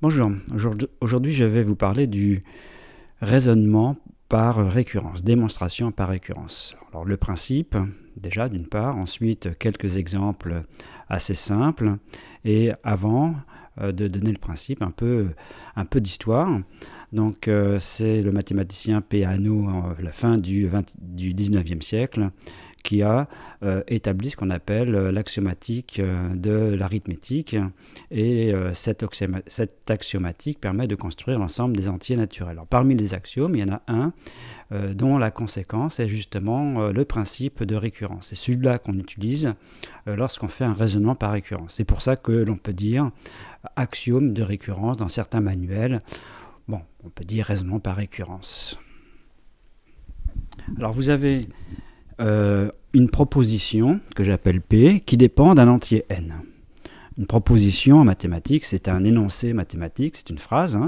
Bonjour, aujourd'hui je vais vous parler du raisonnement par récurrence, démonstration par récurrence. Alors le principe, déjà d'une part, ensuite quelques exemples assez simples, et avant de donner le principe, un peu d'histoire. Donc c'est le mathématicien Peano, à la fin du 19e siècle, qui a établi ce qu'on appelle l'axiomatique de l'arithmétique. Et cette axiomatique permet de construire l'ensemble des entiers naturels. Alors, parmi les axiomes, il y en a un dont la conséquence est justement le principe de récurrence. C'est celui-là qu'on utilise lorsqu'on fait un raisonnement par récurrence. C'est pour ça que l'on peut dire axiome de récurrence dans certains manuels. Bon, on peut dire raisonnement par récurrence. Alors, vous avez une proposition que j'appelle P qui dépend d'un entier n. Une proposition en mathématiques, c'est un énoncé mathématique, c'est une phrase,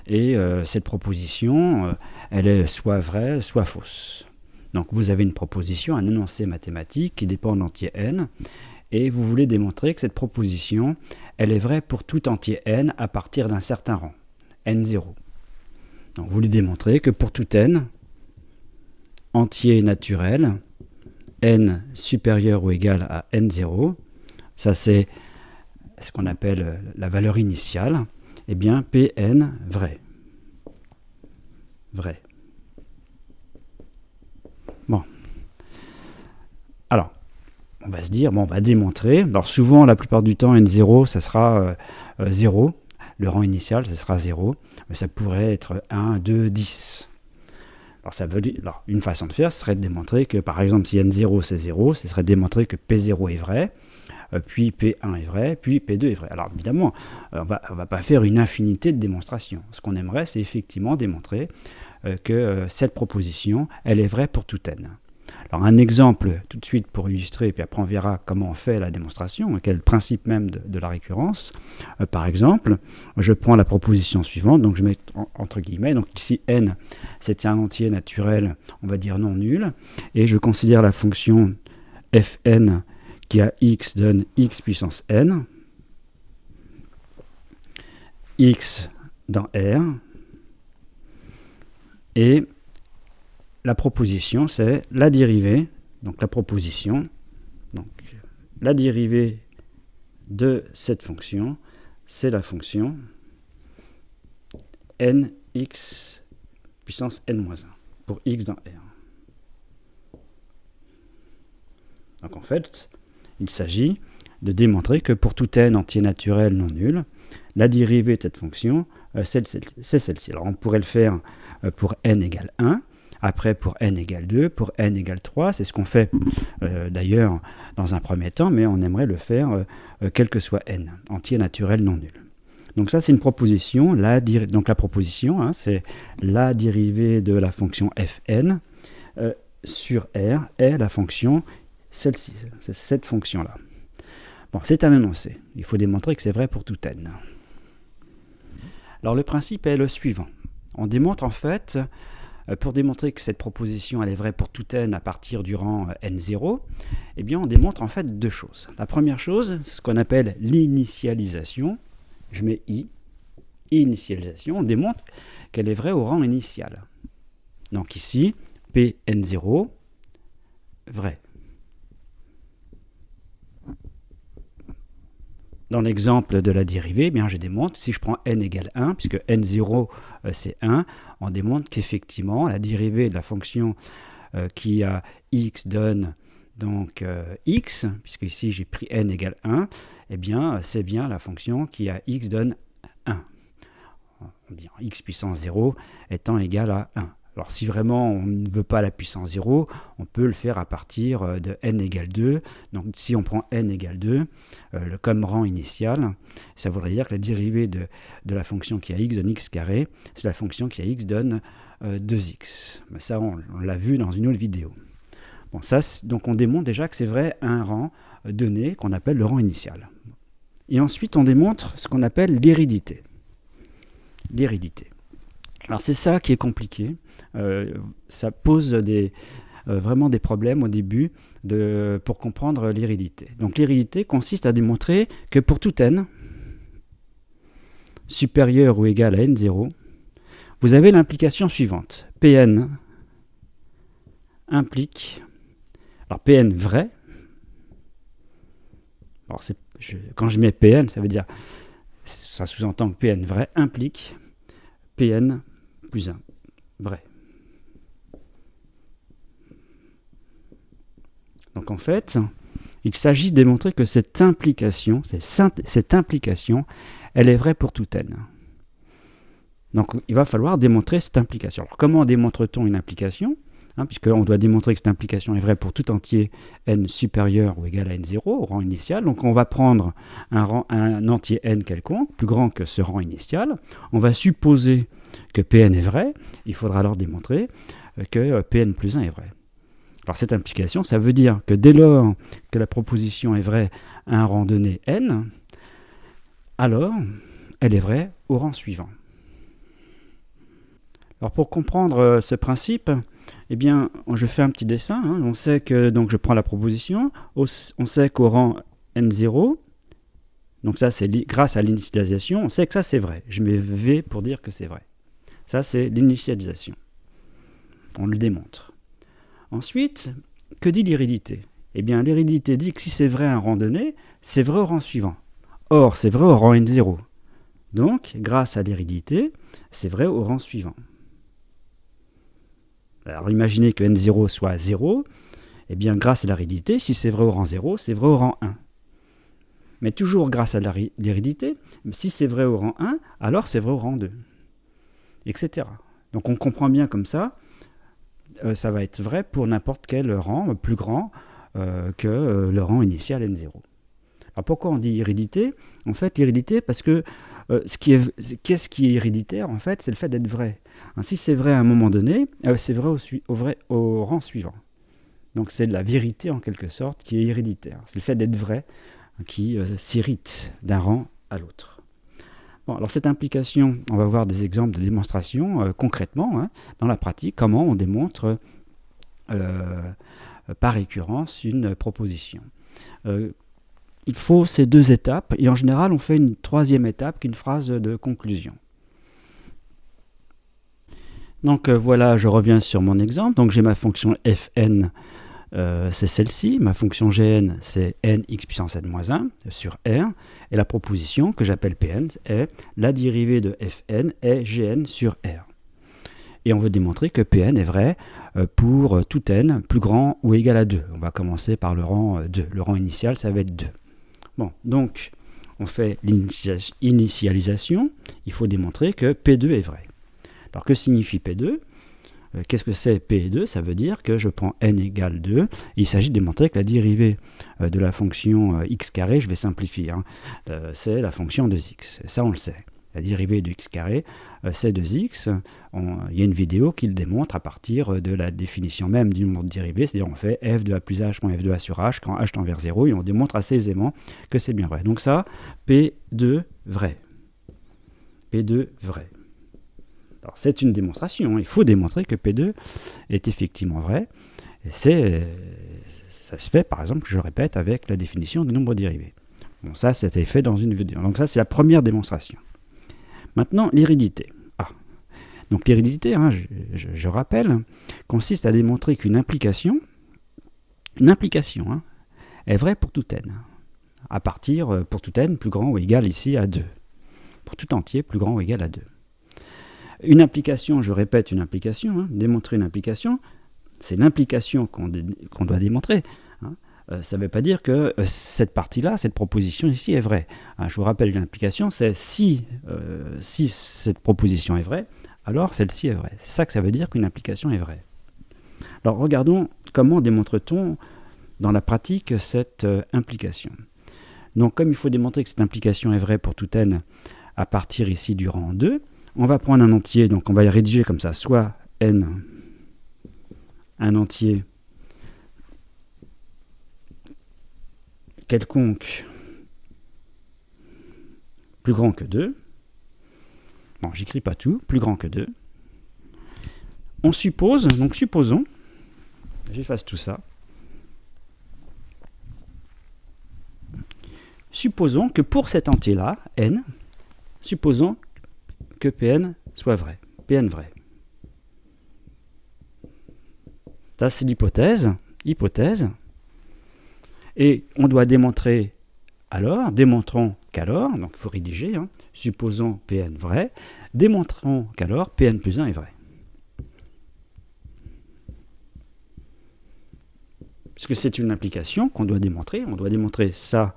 et cette proposition, elle est soit vraie, soit fausse. Donc vous avez une proposition, un énoncé mathématique qui dépend d'entier n, et vous voulez démontrer que cette proposition, elle est vraie pour tout entier n à partir d'un certain rang, n0. Donc vous voulez démontrer que pour tout n, entier naturel, n supérieur ou égal à n0, ça c'est ce qu'on appelle la valeur initiale, eh bien Pn vrai. Vrai. Bon. Alors, on va se dire, bon, on va démontrer. Alors souvent, la plupart du temps, n0, ça sera 0. Le rang initial, ça sera 0. Mais ça pourrait être 1, 2, 10. Alors, une façon de faire, ce serait de démontrer que, par exemple, si n0 c'est 0, ce serait de démontrer que P0 est vrai, puis P1 est vrai, puis P2 est vrai. Alors évidemment, on va pas faire une infinité de démonstrations. Ce qu'on aimerait, c'est effectivement démontrer que cette proposition, elle est vraie pour tout n. Alors un exemple tout de suite pour illustrer, puis après on verra comment on fait la démonstration, quel est le principe même de la récurrence. Par exemple, je prends la proposition suivante, donc je mets entre guillemets, donc ici n c'est un entier naturel, on va dire non nul, et je considère la fonction fn qui à x donne x puissance n, x dans R, et la proposition, c'est la dérivée, donc la proposition, donc la dérivée de cette fonction, c'est la fonction nx puissance n-1 pour x dans R. Donc en fait, il s'agit de démontrer que pour tout n entier naturel non nul, la dérivée de cette fonction, c'est celle-ci. Alors on pourrait le faire pour n égale 1, après pour n égale 2, pour n égale 3, c'est ce qu'on fait d'ailleurs dans un premier temps, mais on aimerait le faire quel que soit n, entier naturel non nul. Donc ça c'est une proposition, donc la proposition, c'est la dérivée de la fonction fn sur R est la fonction celle-ci, c'est cette fonction-là. Bon, c'est un énoncé, il faut démontrer que c'est vrai pour tout n. Alors le principe est le suivant, on démontre en fait, pour démontrer que cette proposition elle est vraie pour tout n à partir du rang n0, eh bien on démontre en fait deux choses. La première chose, c'est ce qu'on appelle l'initialisation, je mets i, initialisation, on démontre qu'elle est vraie au rang initial. Donc ici, Pn0, vrai. Dans l'exemple de la dérivée, eh bien, je démontre, si je prends n égale 1, puisque n0 c'est 1, on démontre qu'effectivement, la dérivée de la fonction qui a x donne donc x, puisque ici j'ai pris n égale 1, eh bien, c'est bien la fonction qui a x donne 1. On dit x puissance 0 étant égal à 1. Alors si vraiment on ne veut pas la puissance 0, on peut le faire à partir de n égale 2. Donc si on prend n égale 2, comme rang initial, ça voudrait dire que la dérivée de la fonction qui a x donne x carré, c'est la fonction qui a x donne 2x. Mais ça, on l'a vu dans une autre vidéo. Bon, ça, donc on démontre déjà que c'est vrai à un rang donné qu'on appelle le rang initial. Et ensuite, on démontre ce qu'on appelle l'hérédité. L'hérédité. Alors c'est ça qui est compliqué, ça pose vraiment des problèmes au début pour comprendre l'hérédité. Donc l'hérédité consiste à démontrer que pour tout n, supérieur ou égal à n0, vous avez l'implication suivante. Pn implique, alors Pn vrai, alors quand je mets Pn, ça veut dire, ça sous-entend que Pn vrai implique Pn plus 1 vrai. Donc en fait, il s'agit de démontrer que cette implication, elle est vraie pour tout n. Donc il va falloir démontrer cette implication. Alors comment démontre-t-on une implication, puisqu'on doit démontrer que cette implication est vraie pour tout entier n supérieur ou égal à n0, au rang initial. Donc on va prendre un entier n quelconque, plus grand que ce rang initial. On va supposer que Pn est vrai. Il faudra alors démontrer que Pn plus 1 est vrai. Alors cette implication, ça veut dire que dès lors que la proposition est vraie à un rang donné n, alors elle est vraie au rang suivant. Alors pour comprendre ce principe, eh bien, je fais un petit dessin. On sait que donc je prends la proposition, on sait qu'au rang n0, donc ça c'est grâce à l'initialisation, on sait que ça c'est vrai. Je mets V pour dire que c'est vrai. Ça c'est l'initialisation. On le démontre. Ensuite, que dit l'hérédité? Eh bien, l'hérédité dit que si c'est vrai à un rang donné, c'est vrai au rang suivant. Or, c'est vrai au rang n0. Donc, grâce à l'hérédité, c'est vrai au rang suivant. Alors, imaginez que n0 soit 0. Eh bien, grâce à l'hérédité, si c'est vrai au rang 0, c'est vrai au rang 1. Mais toujours grâce à l'hérédité, si c'est vrai au rang 1, alors c'est vrai au rang 2. Etc. Donc, on comprend bien comme ça. Ça va être vrai pour n'importe quel rang plus grand que le rang initial n0. Alors pourquoi on dit hérédité? En fait, l'hérédité, parce que qu'est-ce qui est héréditaire? En fait, c'est le fait d'être vrai. Si c'est vrai à un moment donné, c'est vrai au rang suivant. Donc c'est de la vérité en quelque sorte qui est héréditaire. C'est le fait d'être vrai qui s'hérite d'un rang à l'autre. Bon, alors cette implication, on va voir des exemples de démonstration concrètement, dans la pratique, comment on démontre par récurrence une proposition. Il faut ces deux étapes, et en général on fait une troisième étape qui est une phrase de conclusion. Donc voilà, je reviens sur mon exemple. Donc j'ai ma fonction fn, c'est celle-ci. Ma fonction gn, c'est nx puissance n-1 sur r. Et la proposition que j'appelle Pn est la dérivée de Fn est Gn sur R. Et on veut démontrer que Pn est vrai pour tout n plus grand ou égal à 2. On va commencer par le rang 2. Le rang initial, ça va être 2. Bon, donc on fait l'initialisation. Il faut démontrer que P2 est vrai. Alors que signifie P2 ? Qu'est-ce que c'est P2? Ça veut dire que je prends n égale 2. Il s'agit de démontrer que la dérivée de la fonction x carré, je vais simplifier, c'est la fonction de x. Ça, on le sait. La dérivée de x carré, c'est 2x. Il y a une vidéo qui le démontre à partir de la définition même du nombre de dérivés. C'est-à-dire on fait f de a plus h moins f de a sur h quand h tend vers 0 et on démontre assez aisément que c'est bien vrai. Donc ça, P2 vrai. P2 vrai. Alors, c'est une démonstration. Il faut démontrer que P2 est effectivement vrai. Et ça se fait, par exemple, je répète, avec la définition du nombre dérivé. Bon, ça, c'était fait dans une vidéo. Donc ça, c'est la première démonstration. Maintenant, l'hérédité. Donc l'hérédité, je rappelle, consiste à démontrer qu'une implication, est vraie pour tout n. À partir, pour tout n, plus grand ou égal ici à 2. Pour tout entier, plus grand ou égal à 2. Une implication, je répète une implication, démontrer une implication, c'est l'implication qu'on doit démontrer. Ça ne veut pas dire que cette partie-là, cette proposition ici est vraie. Je vous rappelle une implication, c'est si cette proposition est vraie, alors celle-ci est vraie. C'est ça que ça veut dire qu'une implication est vraie. Alors regardons comment démontre-t-on dans la pratique cette implication. Donc comme il faut démontrer que cette implication est vraie pour tout n à partir ici du rang 2, on va prendre un entier, donc on va y rédiger comme ça, soit n, un entier quelconque plus grand que 2. Bon, j'écris pas tout, plus grand que 2. On suppose, donc supposons, j'efface tout ça, supposons que pour cet entier-là, n, supposons que Pn soit vrai, Pn vrai. Ça, c'est l'hypothèse. Et on doit démontrer alors, démontrons qu'alors, donc il faut rédiger, supposons Pn vrai, démontrons qu'alors Pn plus 1 est vrai. Puisque c'est une implication qu'on doit démontrer, on doit démontrer ça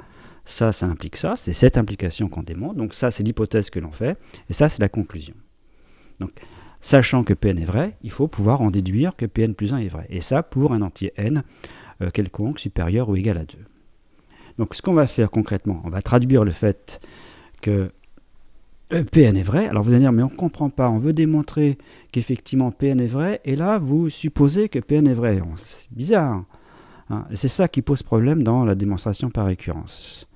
implique ça, c'est cette implication qu'on démontre, donc ça c'est l'hypothèse que l'on fait, et ça c'est la conclusion. Donc, sachant que Pn est vrai, il faut pouvoir en déduire que Pn plus 1 est vrai, et ça pour un entier n quelconque supérieur ou égal à 2. Donc ce qu'on va faire concrètement, on va traduire le fait que Pn est vrai. Alors vous allez dire, mais on ne comprend pas, on veut démontrer qu'effectivement Pn est vrai, et là vous supposez que Pn est vrai. C'est bizarre. Et c'est ça qui pose problème dans la démonstration par récurrence.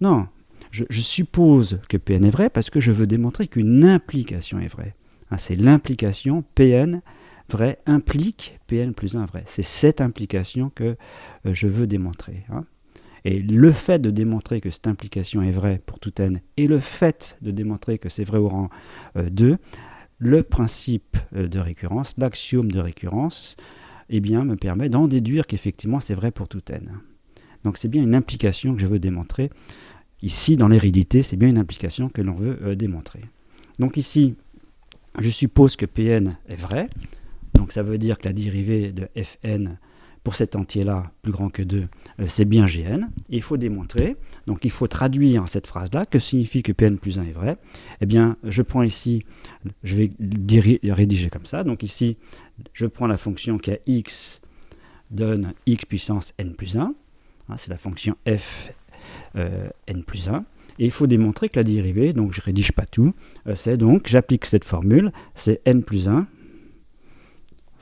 Non, je suppose que Pn est vrai parce que je veux démontrer qu'une implication est vraie. C'est l'implication Pn vrai implique Pn plus 1 vrai. C'est cette implication que je veux démontrer. Et le fait de démontrer que cette implication est vraie pour tout n, et le fait de démontrer que c'est vrai au rang 2, le principe de récurrence, l'axiome de récurrence, me permet d'en déduire qu'effectivement c'est vrai pour tout n. Donc c'est bien une implication que je veux démontrer. Ici, dans l'hérédité, c'est bien une implication que l'on veut démontrer. Donc ici, je suppose que Pn est vrai. Donc ça veut dire que la dérivée de Fn pour cet entier-là, plus grand que 2, c'est bien Gn. Et il faut démontrer, donc il faut traduire cette phrase-là, que signifie que Pn plus 1 est vrai. Eh bien, je prends ici, je vais rédiger comme ça. Donc ici, je prends la fonction qui a x donne x puissance n plus 1. C'est la fonction f n plus 1. Et il faut démontrer que la dérivée, donc je ne rédige pas tout, c'est donc, j'applique cette formule, c'est n plus 1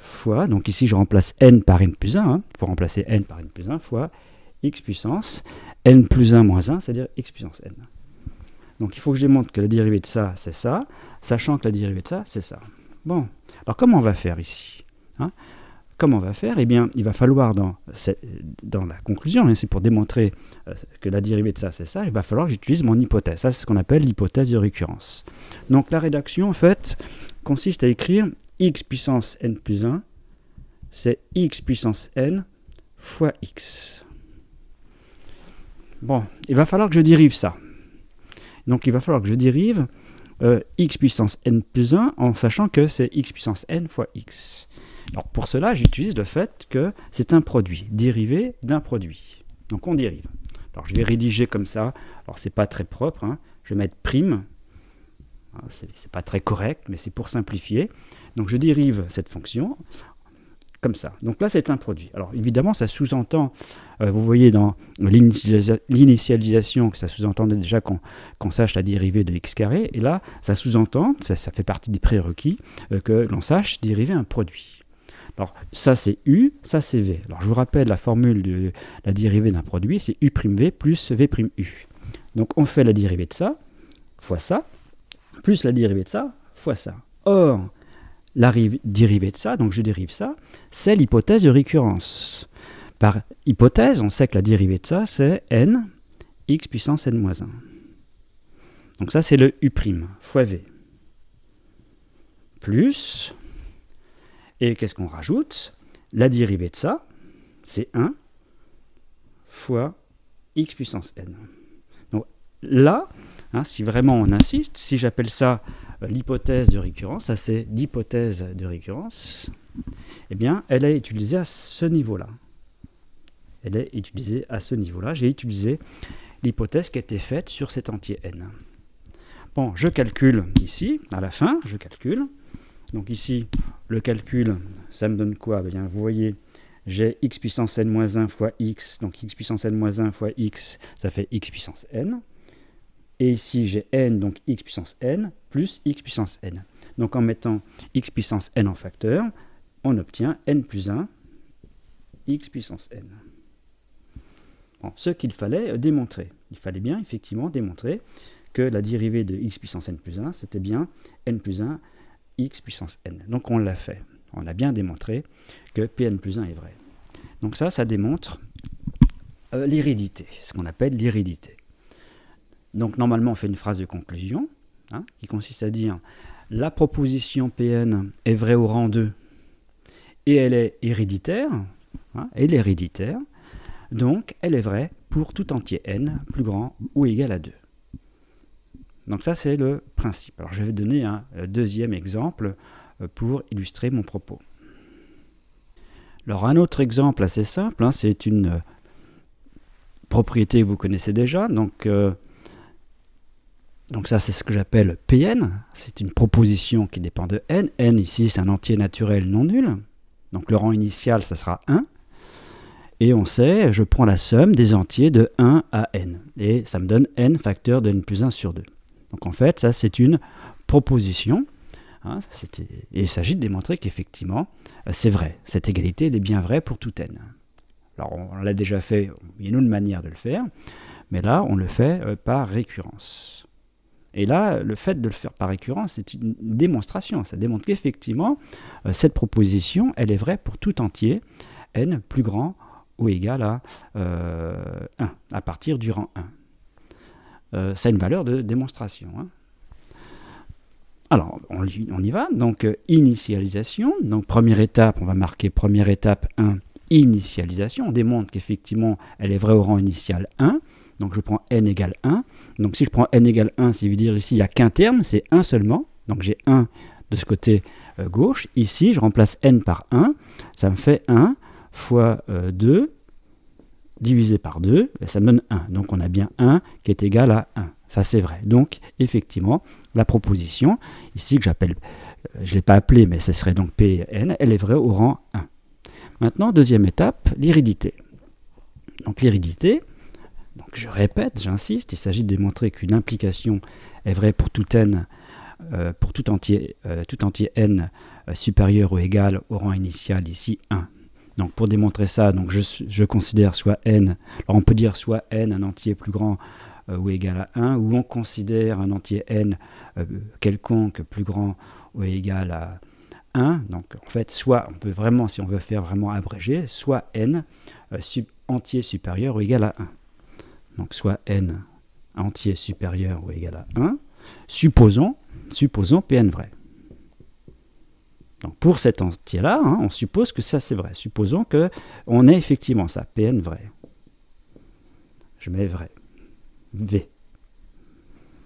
fois, donc ici je remplace n par n plus 1, il faut remplacer n par n plus 1 fois x puissance n plus 1 moins 1, c'est-à-dire x puissance n. Donc il faut que je démontre que la dérivée de ça, c'est ça, sachant que la dérivée de ça, c'est ça. Bon, alors comment on va faire ici Comment on va faire Eh bien, il va falloir, dans la conclusion, c'est pour démontrer que la dérivée de ça, c'est ça, il va falloir que j'utilise mon hypothèse. Ça, c'est ce qu'on appelle l'hypothèse de récurrence. Donc la rédaction, en fait, consiste à écrire x puissance n plus 1, c'est x puissance n fois x. Bon, il va falloir que je dérive ça. Donc il va falloir que je dérive x puissance n plus 1 en sachant que c'est x puissance n fois x. Alors pour cela, j'utilise le fait que c'est un produit, dérivé d'un produit. Donc on dérive. Alors je vais rédiger comme ça. Alors c'est pas très propre, je vais mettre prime. C'est pas très correct, mais c'est pour simplifier. Donc je dérive cette fonction comme ça. Donc là c'est un produit. Alors évidemment ça sous-entend, vous voyez dans l'initialisation que ça sous-entendait déjà qu'on sache la dérivée de x carré. Et là ça sous-entend, ça fait partie des prérequis, que l'on sache dériver un produit. Alors, ça c'est U, ça c'est V. Alors, je vous rappelle la formule de la dérivée d'un produit, c'est U'(V) plus V'(U). Donc, on fait la dérivée de ça, fois ça, plus la dérivée de ça, fois ça. Or, la dérivée de ça, donc je dérive ça, c'est l'hypothèse de récurrence. Par hypothèse, on sait que la dérivée de ça, c'est n, x puissance n moins 1. Donc ça, c'est le U' fois V. Plus... Et qu'est-ce qu'on rajoute? La dérivée de ça, c'est 1 fois x puissance n. Donc là, si vraiment on insiste, si j'appelle ça l'hypothèse de récurrence, ça c'est l'hypothèse de récurrence, eh bien elle est utilisée à ce niveau-là. Elle est utilisée à ce niveau-là. J'ai utilisé l'hypothèse qui a été faite sur cet entier n. Bon, je calcule ici, à la fin, je calcule. Donc ici, le calcul, ça me donne quoi? Bien, vous voyez, j'ai x puissance n moins 1 fois x, donc x puissance n moins 1 fois x, ça fait x puissance n. Et ici, j'ai n, donc x puissance n, plus x puissance n. Donc en mettant x puissance n en facteur, on obtient n plus 1, x puissance n. Bon, ce qu'il fallait démontrer. Il fallait bien, effectivement, démontrer que la dérivée de x puissance n plus 1, c'était bien n plus 1, x puissance n. Donc on l'a fait. On a bien démontré que Pn plus 1 est vrai. Donc ça démontre l'hérédité, ce qu'on appelle l'hérédité. Donc normalement on fait une phrase de conclusion. hein, qui consiste à dire la proposition Pn est vraie au rang 2 et elle est héréditaire, hein, elle est héréditaire, donc elle est vraie pour tout entier n plus grand ou égal à 2. Donc ça c'est le principe. Alors je vais donner un deuxième exemple pour illustrer mon propos. Alors un autre exemple assez simple, hein, c'est une propriété que vous connaissez déjà, donc ça c'est ce que j'appelle Pn, c'est une proposition qui dépend de n. N ici c'est un entier naturel non nul, donc le rang initial ça sera 1, et on sait, je prends la somme des entiers de 1 à n, et ça me donne n facteur de n plus 1 sur 2. Donc en fait ça c'est une proposition, hein, et il s'agit de démontrer qu'effectivement c'est vrai, cette égalité elle est bien vraie pour tout n. Alors on l'a déjà fait, il y a une autre manière de le faire, mais là on le fait par récurrence. Et là, le fait de le faire par récurrence, c'est une démonstration. Ça démontre qu'effectivement, cette proposition, elle est vraie pour tout entier, n plus grand ou égal à 1, à partir du rang 1. Ça a une valeur de démonstration. Hein. Alors, on y va. Donc, initialisation. Donc, première étape, on va marquer première étape 1, initialisation. On démontre qu'effectivement, elle est vraie au rang initial 1. Donc je prends n égale 1. Donc si je prends n égale 1, ça veut dire ici il n'y a qu'un terme, c'est 1 seulement. Donc j'ai 1 de ce côté gauche. Ici, je remplace n par 1. Ça me fait 1 fois 2 divisé par 2. Et ça me donne 1. Donc on a bien 1 qui est égal à 1. Ça c'est vrai. Donc effectivement, la proposition, ici que j'appelle, je ne l'ai pas appelée, mais ce serait donc Pn, elle est vraie au rang 1. Maintenant, deuxième étape, l'hérédité. Donc l'hérédité, donc je répète, j'insiste, il s'agit de démontrer qu'une implication est vraie pour tout n, pour tout entier n supérieur ou égal au rang initial, ici 1. Donc pour démontrer ça, donc je considère soit n, alors on peut dire soit n un entier plus grand ou égal à 1, ou on considère un entier n quelconque plus grand ou égal à 1. Donc en fait, soit on peut vraiment, si on veut faire vraiment abrégé, soit n entier supérieur ou égal à 1. Donc soit n entier supérieur ou égal à 1, supposons Pn vrai. Donc pour cet entier-là, hein, on suppose que ça c'est vrai. Supposons qu'on ait effectivement ça, Pn vrai. Je mets vrai. V.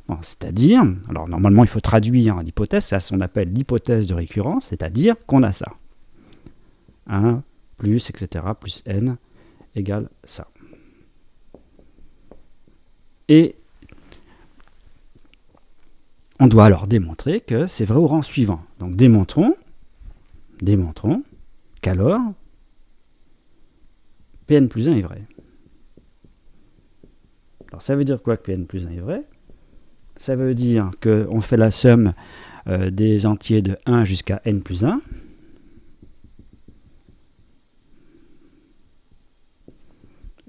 Bon, c'est-à-dire, alors normalement il faut traduire l'hypothèse, c'est ce qu'on appelle l'hypothèse de récurrence, c'est-à-dire qu'on a ça. 1 plus, etc., plus n égale ça. Et on doit alors démontrer que c'est vrai au rang suivant. Donc démontrons qu'alors Pn plus 1 est vrai. Alors ça veut dire quoi que Pn plus 1 est vrai? Ça veut dire qu'on fait la somme des entiers de 1 jusqu'à n plus 1.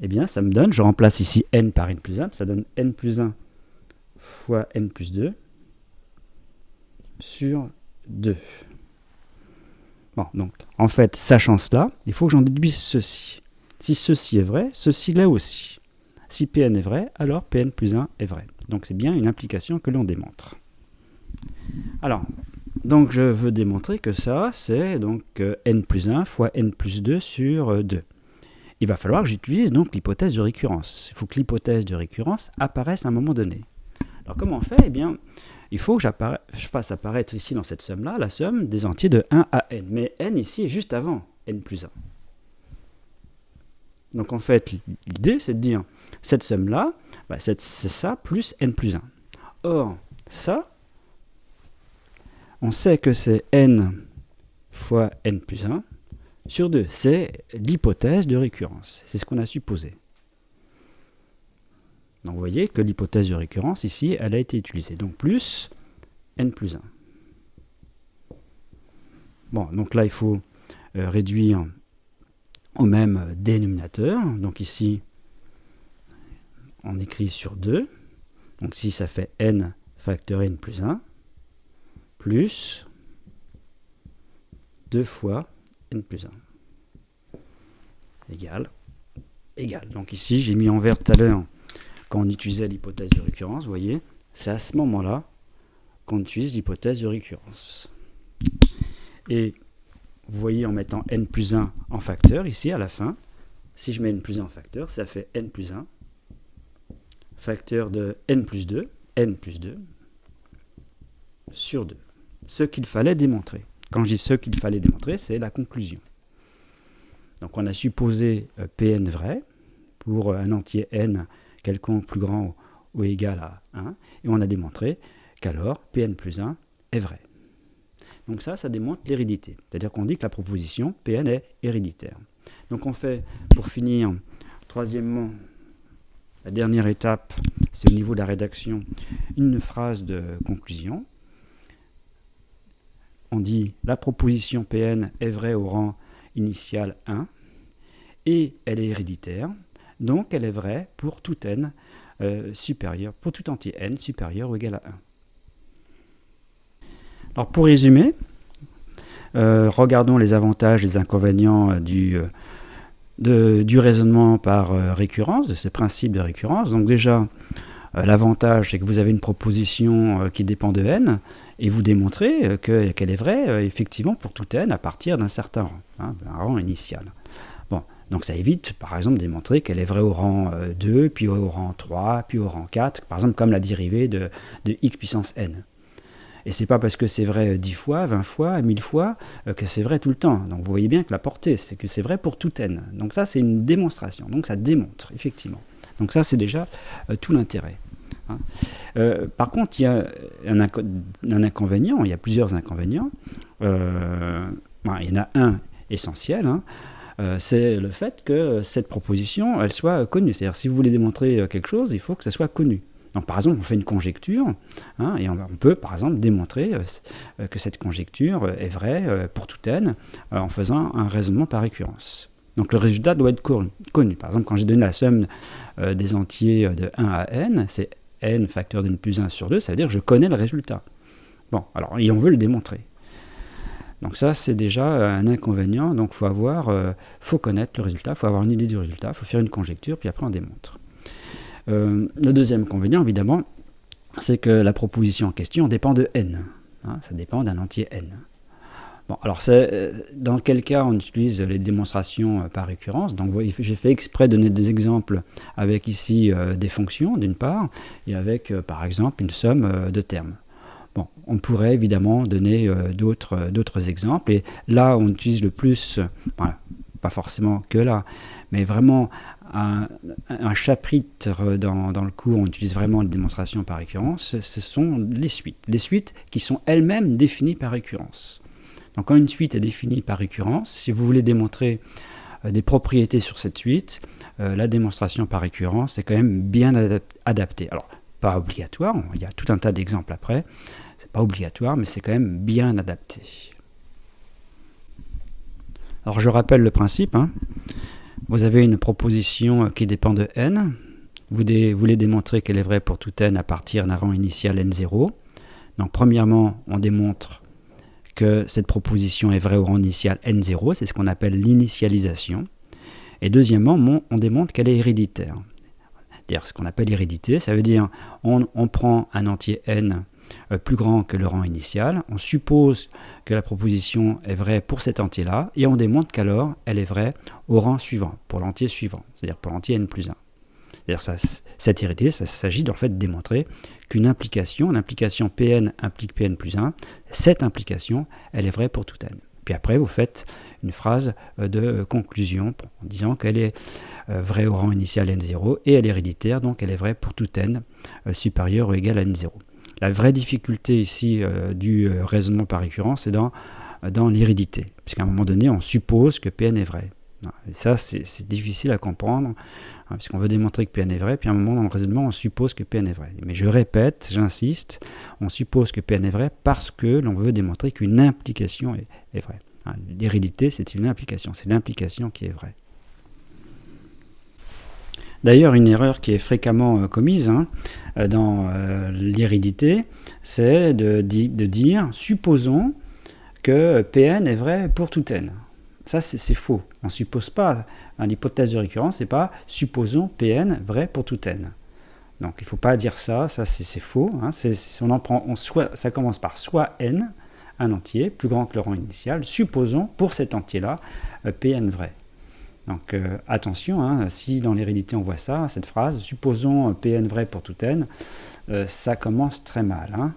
Eh bien, ça me donne, je remplace ici n par n plus 1, ça donne n plus 1 fois n plus 2 sur 2. Bon, donc, en fait, sachant cela, il faut que j'en déduise ceci. Si ceci est vrai, ceci l'est aussi. Si Pn est vrai, alors Pn plus 1 est vrai. Donc c'est bien une implication que l'on démontre. Alors, donc je veux démontrer que ça, c'est donc n plus 1 fois n plus 2 sur 2. Il va falloir que j'utilise donc l'hypothèse de récurrence. Il faut que l'hypothèse de récurrence apparaisse à un moment donné. Alors comment on fait? Eh bien, il faut que je fasse apparaître ici dans cette somme-là la somme des entiers de 1 à n. Mais n ici est juste avant n plus 1. Donc en fait, l'idée c'est de dire, cette somme-là, c'est ça plus n plus 1. Or, ça, on sait que c'est n fois n plus 1 sur 2. C'est l'hypothèse de récurrence. C'est ce qu'on a supposé. Donc vous voyez que l'hypothèse de récurrence, ici, elle a été utilisée. Donc plus n plus 1. Bon, donc là, il faut réduire au même dénominateur. Donc ici, on écrit sur 2. Donc si ça fait n facteur n plus 1, plus 2 fois n plus 1. Égal. Donc ici, j'ai mis en vert tout à l'heure, quand on utilisait l'hypothèse de récurrence, vous voyez, c'est à ce moment-là qu'on utilise l'hypothèse de récurrence. Et vous voyez en mettant n plus 1 en facteur, ici à la fin, si je mets n plus 1 en facteur, ça fait n plus 1, facteur de n plus 2 sur 2. Ce qu'il fallait démontrer. Quand je dis ce qu'il fallait démontrer, c'est la conclusion. Donc on a supposé Pn vrai pour un entier n quelconque plus grand ou égal à 1, et on a démontré qu'alors Pn plus 1 est vrai. Donc ça démontre l'hérédité. C'est-à-dire qu'on dit que la proposition Pn est héréditaire. Donc on fait, pour finir, troisièmement, la dernière étape, c'est au niveau de la rédaction, une phrase de conclusion. On dit la proposition Pn est vraie au rang initial 1 et elle est héréditaire, donc elle est vraie pour tout n supérieur, pour tout entier n supérieur ou égal à 1. Alors pour résumer, regardons les avantages et les inconvénients du raisonnement par récurrence, de ce principe de récurrence. Donc déjà, l'avantage, c'est que vous avez une proposition qui dépend de n, et vous démontrez qu'elle est vraie, effectivement, pour tout n à partir d'un certain rang, un rang initial. Bon, donc ça évite, par exemple, de démontrer qu'elle est vraie au rang 2, puis au rang 3, puis au rang 4, par exemple, comme la dérivée de x puissance n. Et c'est pas parce que c'est vrai 10 fois, 20 fois, 1000 fois, que c'est vrai tout le temps. Donc vous voyez bien que la portée, c'est que c'est vrai pour tout n. Donc ça, c'est une démonstration. Donc ça démontre, effectivement. Donc ça, c'est déjà tout l'intérêt. Par contre, il y a un inconvénient, il y a plusieurs inconvénients. Il y en a un essentiel, c'est le fait que cette proposition, elle soit connue. C'est-à-dire, si vous voulez démontrer quelque chose, il faut que ça soit connu. Donc, par exemple, on fait une conjecture, et on peut, par exemple, démontrer que cette conjecture est vraie pour tout n en faisant un raisonnement par récurrence. Donc, le résultat doit être connu. Par exemple, quand j'ai donné la somme des entiers de 1 à n, c'est n facteur de n plus 1 sur 2, ça veut dire que je connais le résultat. Bon, alors, et on veut le démontrer. Donc ça, c'est déjà un inconvénient. Donc, faut connaître le résultat, il faut avoir une idée du résultat, il faut faire une conjecture, puis après on démontre. Le deuxième inconvénient, évidemment, c'est que la proposition en question dépend de n. Ça dépend d'un entier n. Bon, alors dans quel cas on utilise les démonstrations par récurrence? Donc j'ai fait exprès de donner des exemples avec ici des fonctions d'une part, et avec par exemple une somme de termes. Bon, on pourrait évidemment donner d'autres exemples, et là on utilise le plus, pas forcément que là, mais vraiment un chapitre dans le cours, on utilise vraiment les démonstrations par récurrence, ce sont les suites qui sont elles-mêmes définies par récurrence. Donc quand une suite est définie par récurrence, si vous voulez démontrer des propriétés sur cette suite, la démonstration par récurrence est quand même bien adaptée. Alors, pas obligatoire, il y a tout un tas d'exemples après, c'est pas obligatoire, mais c'est quand même bien adapté. Alors je rappelle le principe, Vous avez une proposition qui dépend de n, vous voulez démontrer qu'elle est vraie pour tout n à partir d'un rang initial n0. Donc premièrement, on démontre que cette proposition est vraie au rang initial n0, c'est ce qu'on appelle l'initialisation. Et deuxièmement, on démontre qu'elle est héréditaire. C'est-à-dire ce qu'on appelle hérédité, ça veut dire on prend un entier n plus grand que le rang initial, on suppose que la proposition est vraie pour cet entier-là, et on démontre qu'alors elle est vraie au rang suivant, pour l'entier suivant, c'est-à-dire pour l'entier n plus 1. C'est-à-dire cette hérédité, ça s'agit en fait de démontrer qu'une implication, l'implication Pn implique Pn plus 1, cette implication, elle est vraie pour tout n. Puis après, vous faites une phrase de conclusion en disant qu'elle est vraie au rang initial n0 et elle est héréditaire, donc elle est vraie pour tout n supérieur ou égal à n0. La vraie difficulté ici du raisonnement par récurrence, c'est dans l'hérédité, puisqu'à un moment donné, on suppose que Pn est vrai. Et ça, c'est difficile à comprendre, puisqu'on veut démontrer que Pn est vrai, puis à un moment dans le raisonnement, on suppose que Pn est vrai. Mais je répète, j'insiste, on suppose que Pn est vrai parce que l'on veut démontrer qu'une implication est vraie. L'hérédité, c'est une implication, c'est l'implication qui est vraie. D'ailleurs, une erreur qui est fréquemment commise dans l'hérédité, c'est de dire, supposons que Pn est vrai pour tout n. Ça, c'est faux. On ne suppose pas, l'hypothèse de récurrence, c'est pas supposons Pn vrai pour tout n. Donc il ne faut pas dire ça, c'est faux. Hein. On en prend, ça commence par soit n, un entier, plus grand que le rang initial, supposons pour cet entier-là, Pn vrai. Donc attention, hein, si dans l'hérédité on voit ça, cette phrase, supposons Pn vrai pour tout n, ça commence très mal. Hein.